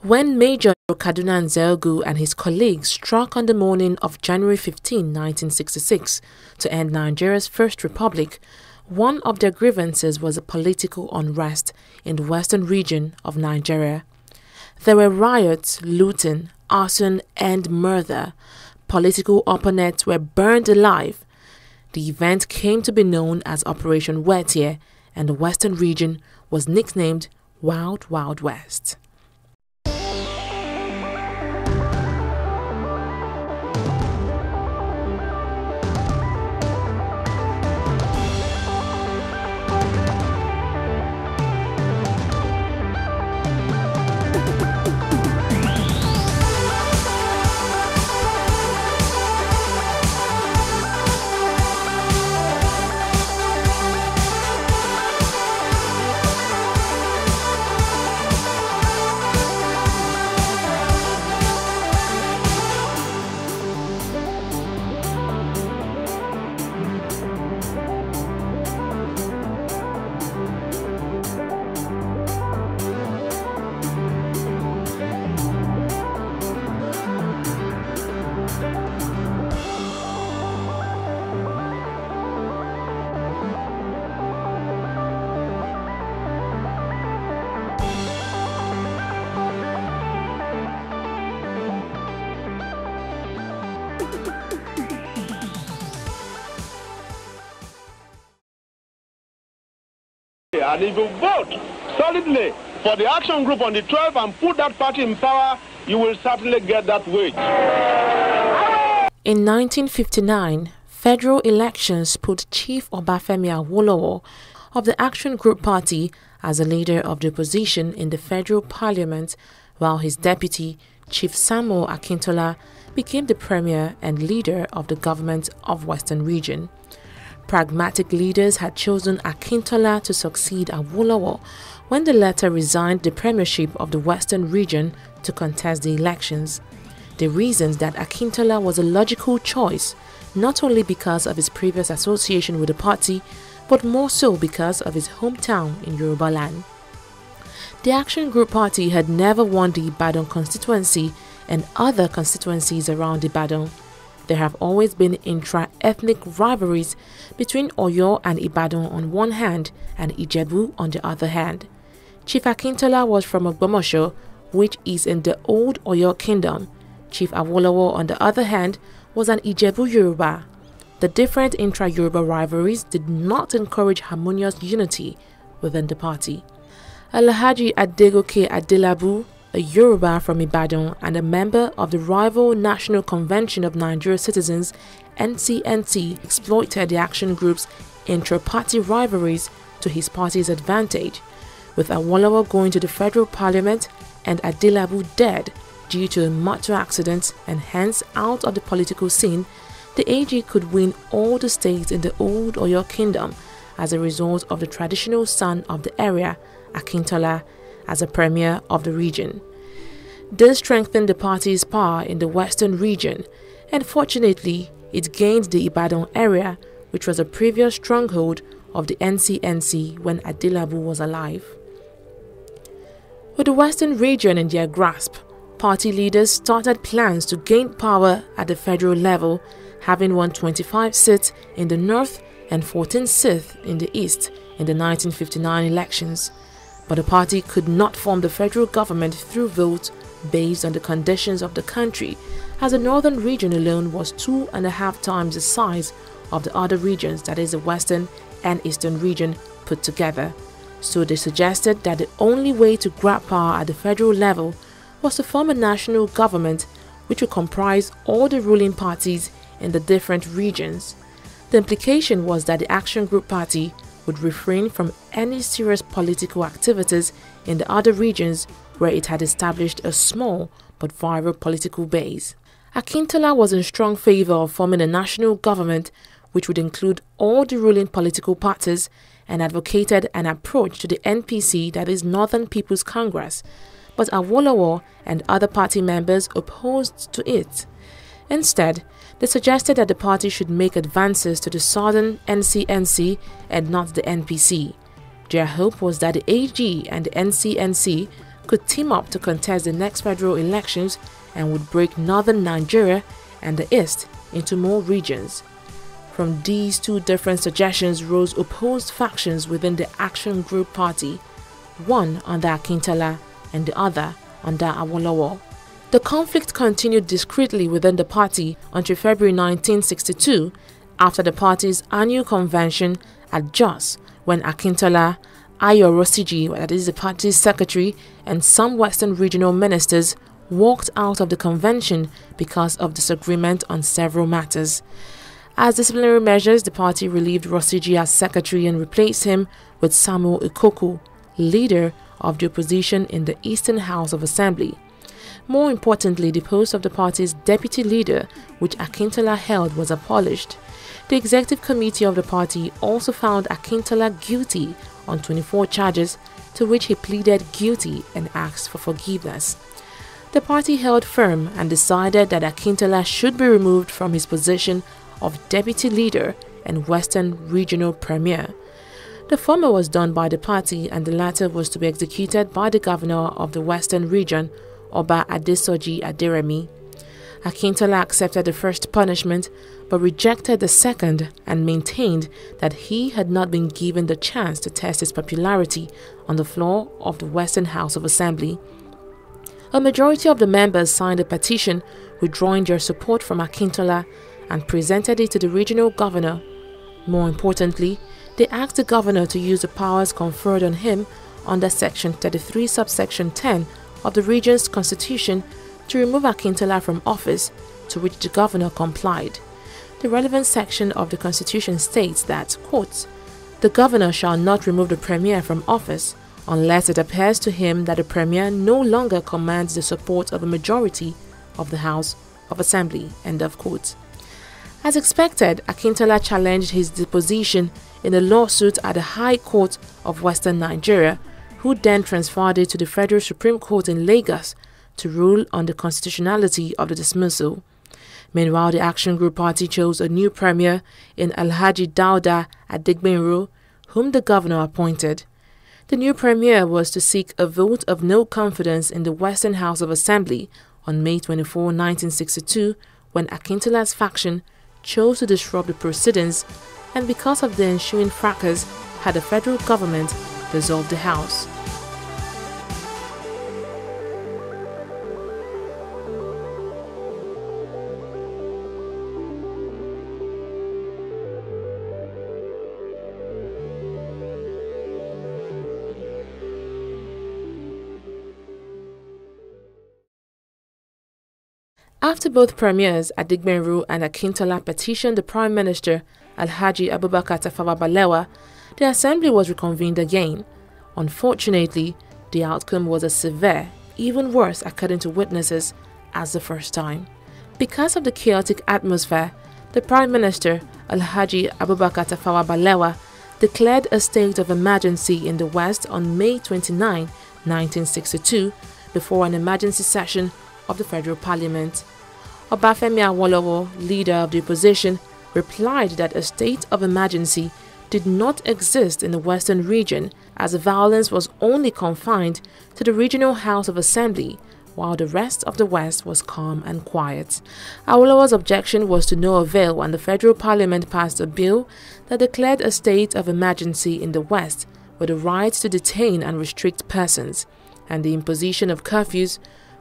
When Major Kaduna Nzeogwu and his colleagues struck on the morning of January 15, 1966, to end Nigeria's First Republic, one of their grievances was a political unrest in the western region of Nigeria. There were riots, looting, arson, and murder. Political opponents were burned alive. The event came to be known as Operation Wetie, and the western region was nicknamed Wild Wild West. And if you vote solidly for the action group on the 12th and put that party in power, you will certainly get that wage. In 1959, federal elections put Chief Obafemi Awolowo of the Action Group Party as a leader of the opposition in the federal parliament, while his deputy, Chief Samuel Akintola, became the premier and leader of the government of Western Region. Pragmatic leaders had chosen Akintola to succeed Awolowo when the latter resigned the premiership of the Western Region to contest the elections. They reasoned that Akintola was a logical choice, not only because of his previous association with the party, but more so because of his hometown in Yoruba land. The Action Group Party had never won the Ibadan constituency and other constituencies around Ibadan. There have always been intra-ethnic rivalries between Oyo and Ibadan on one hand and Ijebu on the other hand. Chief Akintola was from Ogbomoso, which is in the old Oyo kingdom. Chief Awolowo, on the other hand, was an Ijebu Yoruba. The different intra-Yoruba rivalries did not encourage harmonious unity within the party. Alhaji Adegoke Adelabu, a Yoruba from Ibadan and a member of the rival National Convention of Nigeria Citizens (NCNC), exploited the action group's intra-party rivalries to his party's advantage, with Awolowo going to the federal parliament and Adelabu dead due to a motor accident and hence out of the political scene. The AG could win all the states in the old Oyo kingdom as a result of the traditional son of the area, Akintola, as a premier of the region. This strengthened the party's power in the western region, and fortunately, it gained the Ibadan area, which was a previous stronghold of the NCNC when Adelabu was alive. With the western region in their grasp, party leaders started plans to gain power at the federal level, having won 25 seats in the north and 14 seats in the east in the 1959 elections. But the party could not form the federal government through vote based on the conditions of the country, as the northern region alone was 2.5 times the size of the other regions, that is the western and eastern region put together. So they suggested that the only way to grab power at the federal level was to form a national government which would comprise all the ruling parties in the different regions. The implication was that the Action Group Party would refrain from any serious political activities in the other regions where it had established a small but viable political base. Akintola was in strong favor of forming a national government which would include all the ruling political parties and advocated an approach to the NPC, that is Northern People's Congress, but Awolowo and other party members opposed to it. Instead, they suggested that the party should make advances to the southern NCNC and not the NPC. Their hope was that the AG and the NCNC could team up to contest the next federal elections and would break northern Nigeria and the east into more regions. From these two different suggestions rose opposed factions within the Action Group Party, one under Akintola and the other under Awolowo. The conflict continued discreetly within the party until February 1962, after the party's annual convention at Jos, when Akintola-Awolowo, that is the party's secretary, and some Western regional ministers walked out of the convention because of disagreement on several matters. As disciplinary measures, the party relieved Rosiji as secretary and replaced him with Samuel Ikoku, leader of the opposition in the Eastern House of Assembly. More importantly, the post of the party's deputy leader, which Akintola held, was abolished. The executive committee of the party also found Akintola guilty on 24 charges, to which he pleaded guilty and asked for forgiveness. The party held firm and decided that Akintola should be removed from his position of deputy leader and Western Regional Premier. The former was done by the party and the latter was to be executed by the governor of the Western Region, Oba Adesoji Aderemi. Akintola accepted the first punishment but rejected the second and maintained that he had not been given the chance to test his popularity on the floor of the Western House of Assembly. A majority of the members signed a petition withdrawing their support from Akintola and presented it to the regional governor. More importantly, they asked the governor to use the powers conferred on him under Section 33, subsection 10 of the region's constitution to remove Akintola from office, to which the governor complied. The relevant section of the constitution states that, quote, "The governor shall not remove the premier from office unless it appears to him that the premier no longer commands the support of a majority of the House of Assembly," end of quote. As expected, Akintola challenged his deposition in a lawsuit at the High Court of Western Nigeria, who then transferred it to the Federal Supreme Court in Lagos to rule on the constitutionality of the dismissal. Meanwhile, the Action Group Party chose a new premier in Alhaji Dauda Adigbenro, whom the governor appointed. The new premier was to seek a vote of no confidence in the Western House of Assembly on May 24, 1962, when Akintola's faction chose to disrupt the proceedings, and because of the ensuing fracas, had the federal government dissolve the House. After both premiers, Adigbenro and Akintola, petitioned the Prime Minister, Alhaji Abubakar Tafawa Balewa, the assembly was reconvened again. Unfortunately, the outcome was as severe, even worse according to witnesses, as the first time. Because of the chaotic atmosphere, the Prime Minister, Alhaji Abubakar Tafawa Balewa, declared a state of emergency in the West on May 29, 1962, before an emergency session of the Federal Parliament. Obafemi Awolowo, leader of the opposition, replied that a state of emergency did not exist in the Western region, as the violence was only confined to the regional House of Assembly, while the rest of the West was calm and quiet. Awolowo's objection was to no avail when the Federal Parliament passed a bill that declared a state of emergency in the West with the right to detain and restrict persons, and the imposition of curfews,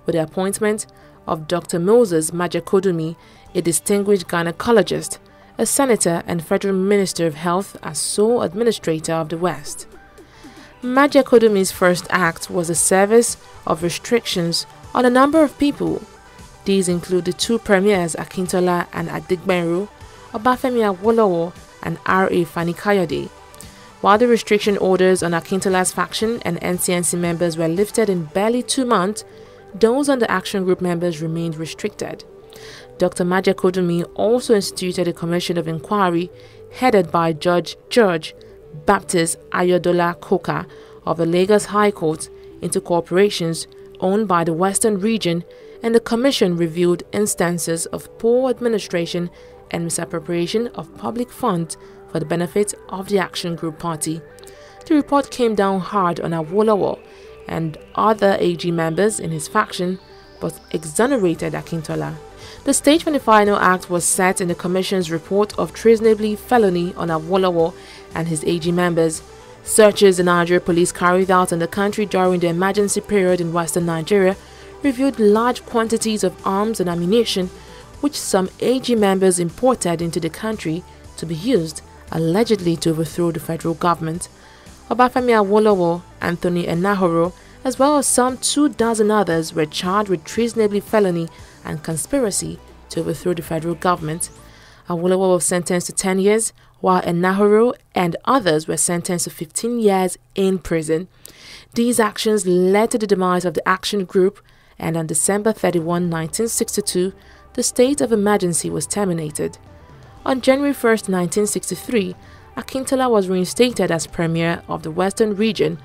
with the appointment of Dr. Moses Majakudumi, a distinguished gynecologist, a senator and federal minister of health, as sole administrator of the West. Majakudumi's first act was the service of restrictions on a number of people. These include the two premiers Akintola and Adigbenro, Obafemi Awolowo and R.A. Fani-Kayode. While the restriction orders on Akintola's faction and NCNC members were lifted in barely 2 months, those on the Action Group members remained restricted. Dr. Majakudumi also instituted a commission of inquiry headed by Judge Baptist Ayodola Koka of the Lagos High Court into corporations owned by the Western region, and the commission reviewed instances of poor administration and misappropriation of public funds for the benefit of the Action Group Party. The report came down hard on Awolowo and other AG members in his faction, but exonerated Akintola. The stage for the final act was set in the Commission's report of treasonable felony on Awolowo and his AG members. Searches the Nigeria police carried out in the country during the emergency period in western Nigeria revealed large quantities of arms and ammunition, which some AG members imported into the country to be used, allegedly, to overthrow the federal government. Obafemi Awolowo, Anthony Enahoro, as well as some 24 others were charged with treasonable felony and conspiracy to overthrow the federal government. Awolowo was sentenced to 10 years, while Enahoro and others were sentenced to 15 years in prison. These actions led to the demise of the Action Group, and on December 31, 1962, the state of emergency was terminated. On January 1, 1963, Akintola was reinstated as premier of the Western region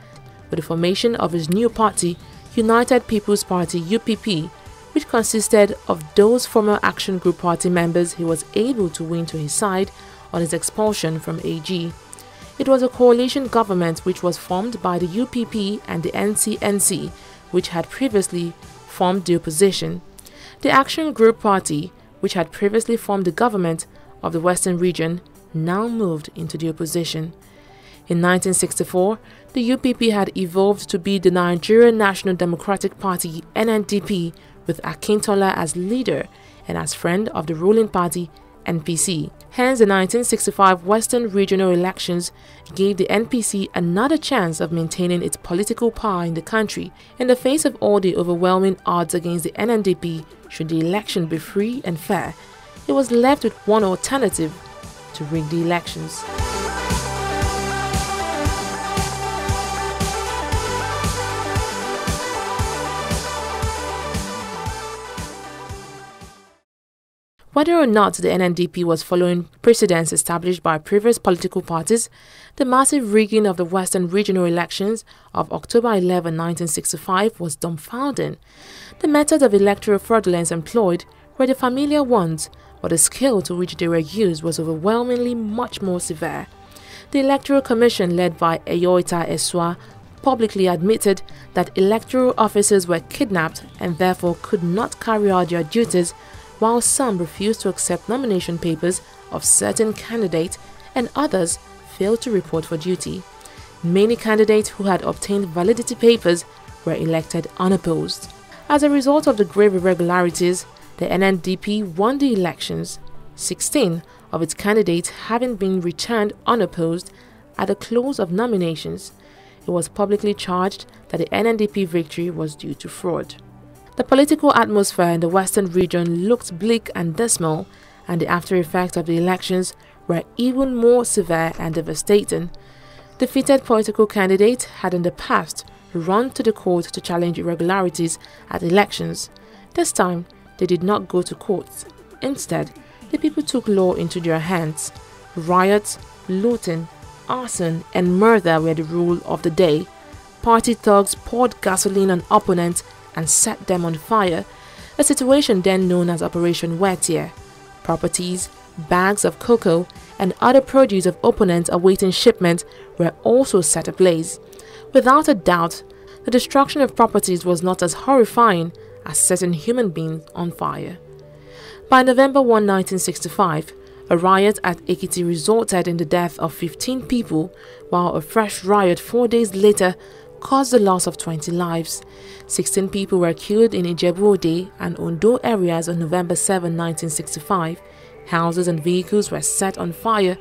with the formation of his new party, United People's Party (UPP), which consisted of those former Action Group party members he was able to win to his side on his expulsion from AG. It was a coalition government which was formed by the UPP and the NCNC, which had previously formed the opposition. The Action Group Party, which had previously formed the government of the Western region, now moved into the opposition. In 1964, the UPP had evolved to be the Nigerian National Democratic Party (NNDP), with Akintola as leader and as friend of the ruling party NPC. Hence, the 1965 Western regional elections gave the NPC another chance of maintaining its political power in the country in the face of all the overwhelming odds against the NNDP. Should the election be free and fair, it was left with one alternative: to rig the elections. Whether or not the NNDP was following precedents established by previous political parties, the massive rigging of the Western regional elections of October 11, 1965 was dumbfounding. The methods of electoral fraudulence employed were the familiar ones, but the scale to which they were used was overwhelmingly much more severe. The Electoral Commission, led by Eyoita Eswa, publicly admitted that electoral officers were kidnapped and therefore could not carry out their duties, while some refused to accept nomination papers of certain candidates and others failed to report for duty. Many candidates who had obtained validity papers were elected unopposed. As a result of the grave irregularities, the NNDP won the elections, 16 of its candidates having been returned unopposed at the close of nominations. It was publicly charged that the NNDP victory was due to fraud. The political atmosphere in the Western region looked bleak and dismal, and the after effects of the elections were even more severe and devastating. Defeated political candidates had in the past run to the court to challenge irregularities at elections. This time, they did not go to courts. Instead, the people took law into their hands. Riots, looting, arson, and murder were the rule of the day. Party thugs poured gasoline on opponents and set them on fire, a situation then known as Operation Wetie. Properties, bags of cocoa, and other produce of opponents awaiting shipment were also set ablaze. Without a doubt, the destruction of properties was not as horrifying as setting human beings on fire. By November 1, 1965, a riot at Ekiti resulted in the death of 15 people, while a fresh riot 4 days later caused the loss of 20 lives. 16 people were killed in Ijebu-Ode and Ondo areas on November 7, 1965. Houses and vehicles were set on fire,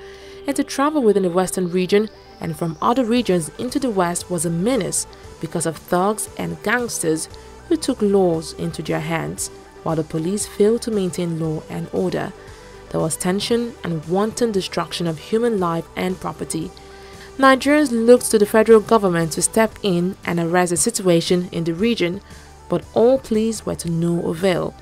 and to travel within the Western region and from other regions into the West was a menace because of thugs and gangsters who took laws into their hands, while the police failed to maintain law and order. There was tension and wanton destruction of human life and property. Nigerians looked to the federal government to step in and arrest the situation in the region, but all pleas were to no avail.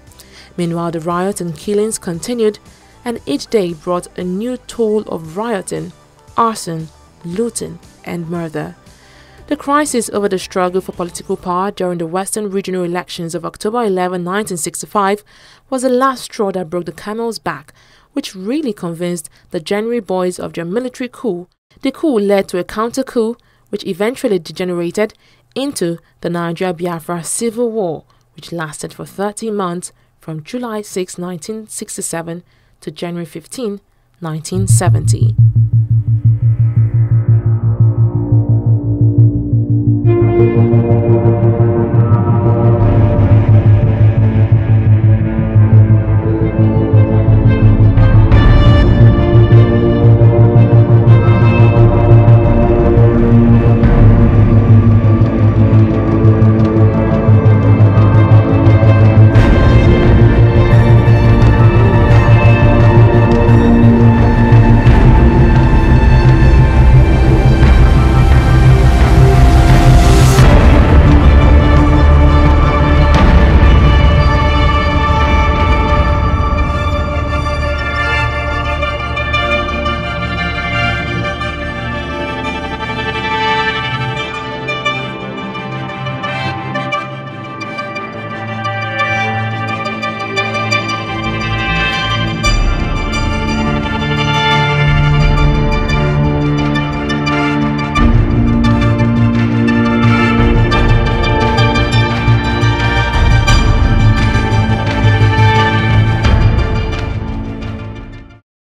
Meanwhile, the riots and killings continued, and each day brought a new toll of rioting, arson, looting, and murder. The crisis over the struggle for political power during the Western regional elections of October 11, 1965 was the last straw that broke the camel's back, which really convinced the January boys of their military coup. The coup led to a counter-coup, which eventually degenerated into the Nigeria-Biafra Civil War, which lasted for 30 months from July 6, 1967 to January 15, 1970.